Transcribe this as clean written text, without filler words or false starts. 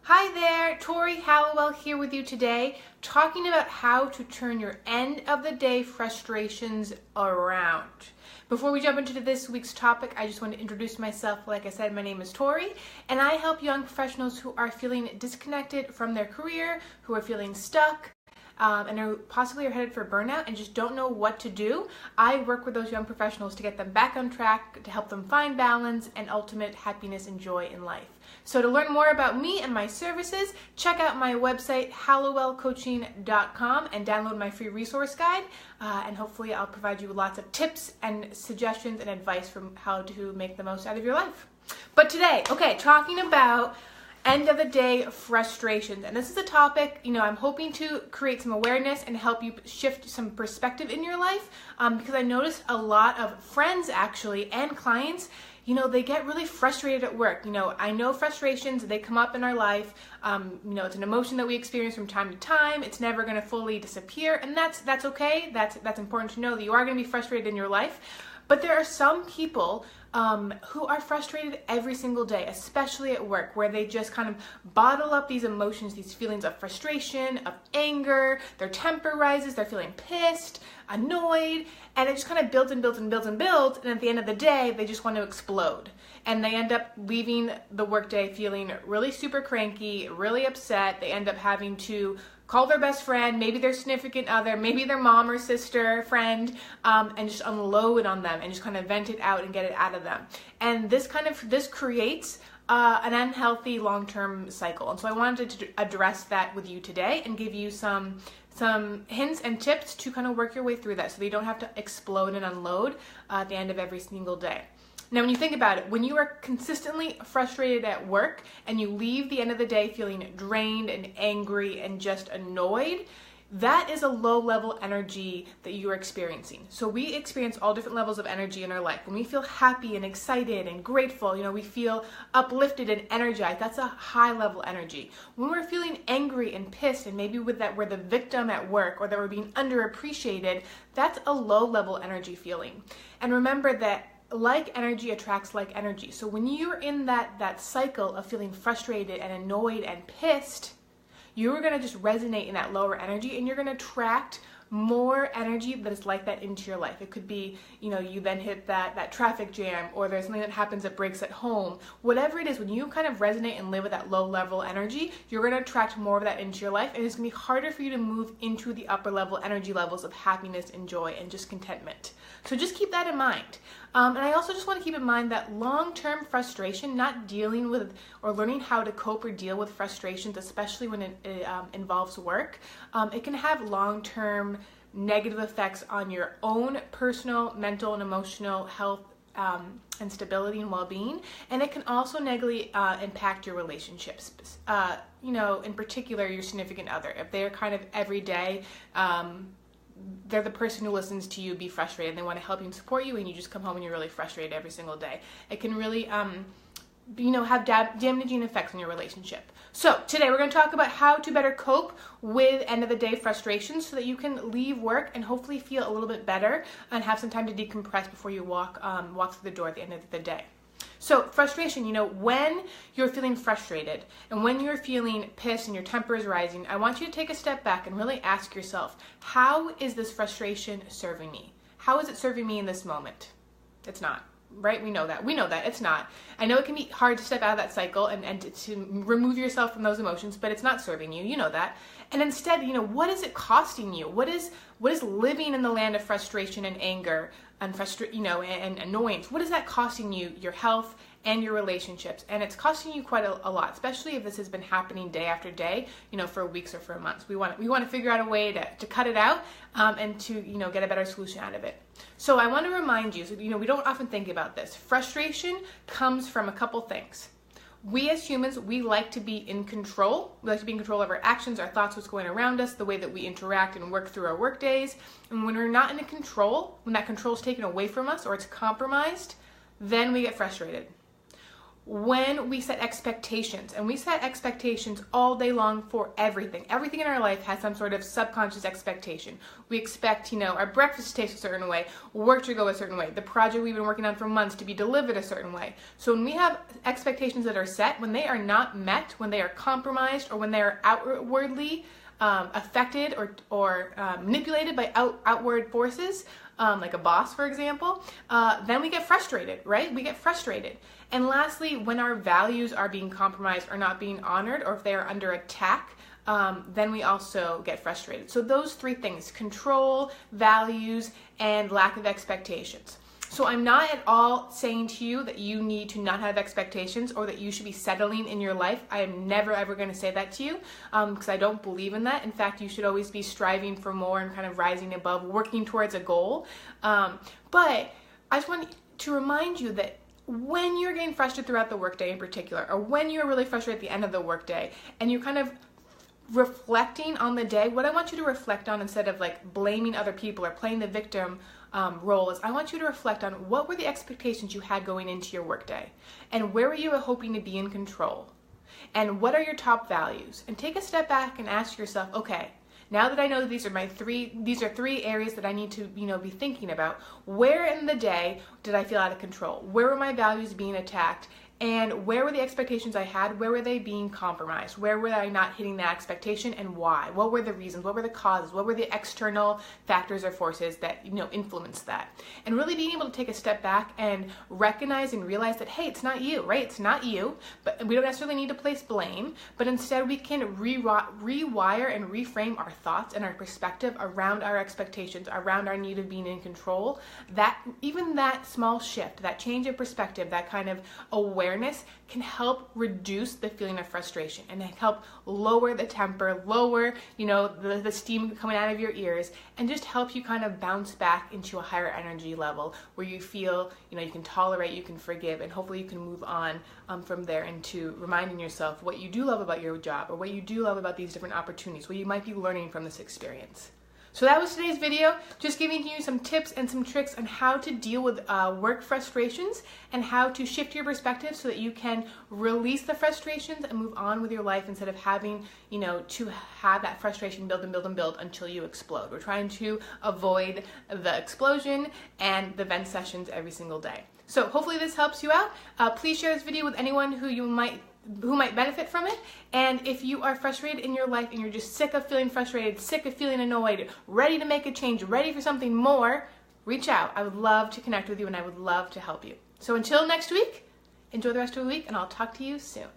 Hi there, Tori Hallowell here with you today, talking about how to turn your end of the day frustrations around. Before we jump into this week's topic, I just want to introduce myself. Like I said, my name is Tori, and I help young professionals who are feeling disconnected from their career, who are feeling stuck, and are possibly headed for burnout and just don't know what to do. I work with those young professionals to get them back on track, to help them find balance and ultimate happiness and joy in life. So to learn more about me and my services, check out my website, hallowellcoaching.com, and download my free resource guide. And hopefully I'll provide you with lots of tips and suggestions and advice from how to make the most out of your life. But today, talking about end of the day frustrations. And this is a topic, I'm hoping to create some awareness and help you shift some perspective in your life, because I noticed a lot of friends actually and clients, they get really frustrated at work. I know frustrations, they come up in our life. It's an emotion that we experience from time to time. It's never going to fully disappear, and that's okay. That's important to know that you are going to be frustrated in your life. But there are some people who are frustrated every single day, especially at work, where they just kind of bottle up these emotions, these feelings of frustration, of anger, their temper rises, they're feeling pissed, annoyed, and it just kind of builds and builds and builds and builds, and at the end of the day, they just want to explode. And they end up leaving the workday feeling really super cranky, really upset. They end up having to call their best friend, maybe their significant other, maybe their mom or sister, friend, and just unload on them and just kind of vent it out and get it out of them. And this creates an unhealthy long-term cycle. And so I wanted to address that with you today and give you some hints and tips to kind of work your way through that so that you don't have to explode and unload at the end of every single day. Now, when you think about it, when you are consistently frustrated at work and you leave the end of the day feeling drained and angry and just annoyed, that is a low level energy that you are experiencing. So we experience all different levels of energy in our life. When we feel happy and excited and grateful, we feel uplifted and energized. That's a high level energy. When we're feeling angry and pissed, and maybe with that we're the victim at work or that we're being underappreciated, that's a low level energy feeling. And remember that like energy attracts like energy. So when you're in that cycle of feeling frustrated and annoyed and pissed, you're going to just resonate in that lower energy, and you're going to attract more energy that is like that into your life. It could be, you then hit that traffic jam, or there's something that happens that breaks at home. Whatever it is, when you kind of resonate and live with that low level energy, you're going to attract more of that into your life, and it's going to be harder for you to move into the upper level energy levels of happiness and joy and just contentment. So just keep that in mind. And I also just want to keep in mind that long-term frustration, not dealing with or learning how to cope or deal with frustrations, especially when it involves work, it can have long-term negative effects on your own personal, mental, and emotional health and stability and well-being. And it can also negatively impact your relationships. In particular, your significant other. If they're kind of every day, they're the person who listens to you be frustrated and they want to help you and support you, and you just come home and you're really frustrated every single day. It can really have damaging effects on your relationship. So today we're going to talk about how to better cope with end of the day frustrations so that you can leave work and hopefully feel a little bit better and have some time to decompress before you walk through the door at the end of the day. So frustration, when you're feeling frustrated and when you're feeling pissed and your temper is rising, I want you to take a step back and really ask yourself, how is this frustration serving me? How is it serving me in this moment? It's not, right? We know that. It's not. I know it can be hard to step out of that cycle and to remove yourself from those emotions, but it's not serving you. You know that. And instead, what is it costing you? What is living in the land of frustration and anger and and annoyance? What is that costing you? Your health and your relationships, and it's costing you quite a lot, especially if this has been happening day after day, for weeks or for months. We want to figure out a way to cut it out and to get a better solution out of it. So I want to remind you, we don't often think about this. Frustration comes from a couple things. We as humans, we like to be in control. We like to be in control of our actions, our thoughts, what's going around us, the way that we interact and work through our work days. And when we're not in control, when that control is taken away from us or it's compromised, then we get frustrated. when we set expectations, and we set expectations all day long for everything. Everything in our life has some sort of subconscious expectation. We expect, our breakfast to taste a certain way, work to go a certain way, the project we've been working on for months to be delivered a certain way. So when we have expectations that are set, when they are not met, when they are compromised, or when they are outwardly affected or manipulated by outward forces, like a boss, for example, then we get frustrated, right? We get frustrated. And lastly, when our values are being compromised or not being honored, or if they are under attack, then we also get frustrated. So those three things: control, values, and lack of expectations. So I'm not at all saying to you that you need to not have expectations or that you should be settling in your life. I am never ever going to say that to you because I don't believe in that. In fact, you should always be striving for more and kind of rising above, working towards a goal. But I just want to remind you that when you're getting frustrated throughout the workday in particular, or when you're really frustrated at the end of the workday and you're kind of reflecting on the day, what I want you to reflect on, instead of like blaming other people or playing the victim role, is I want you to reflect on what were the expectations you had going into your workday, and where were you hoping to be in control, and what are your top values, and take a step back and ask yourself, okay, now that I know that these are three areas that I need to be thinking about, where in the day did I feel out of control? Where were my values being attacked? And where were the expectations I had? Where were they being compromised? Where were I not hitting that expectation, and why? What were the reasons? What were the causes? What were the external factors or forces that influenced that? And really being able to take a step back and recognize and realize that, hey, it's not you, right? It's not you, but we don't necessarily need to place blame, but instead we can rewire and reframe our thoughts and our perspective around our expectations, around our need of being in control. That even that small shift, that change of perspective, that kind of awareness can help reduce the feeling of frustration and help lower the temper, lower, the steam coming out of your ears, and just help you kind of bounce back into a higher energy level where you feel, you can tolerate, you can forgive, and hopefully you can move on from there into reminding yourself what you do love about your job, or what you do love about these different opportunities, what you might be learning from this experience. So that was today's video, just giving you some tips and some tricks on how to deal with work frustrations and how to shift your perspective so that you can release the frustrations and move on with your life instead of having, to have that frustration build and build and build until you explode. We're trying to avoid the explosion and the vent sessions every single day. So hopefully this helps you out. Please share this video with anyone who might benefit from it. And if you are frustrated in your life and you're just sick of feeling frustrated, sick of feeling annoyed, ready to make a change, ready for something more, reach out. I would love to connect with you, and I would love to help you. So until next week, enjoy the rest of the week, and I'll talk to you soon.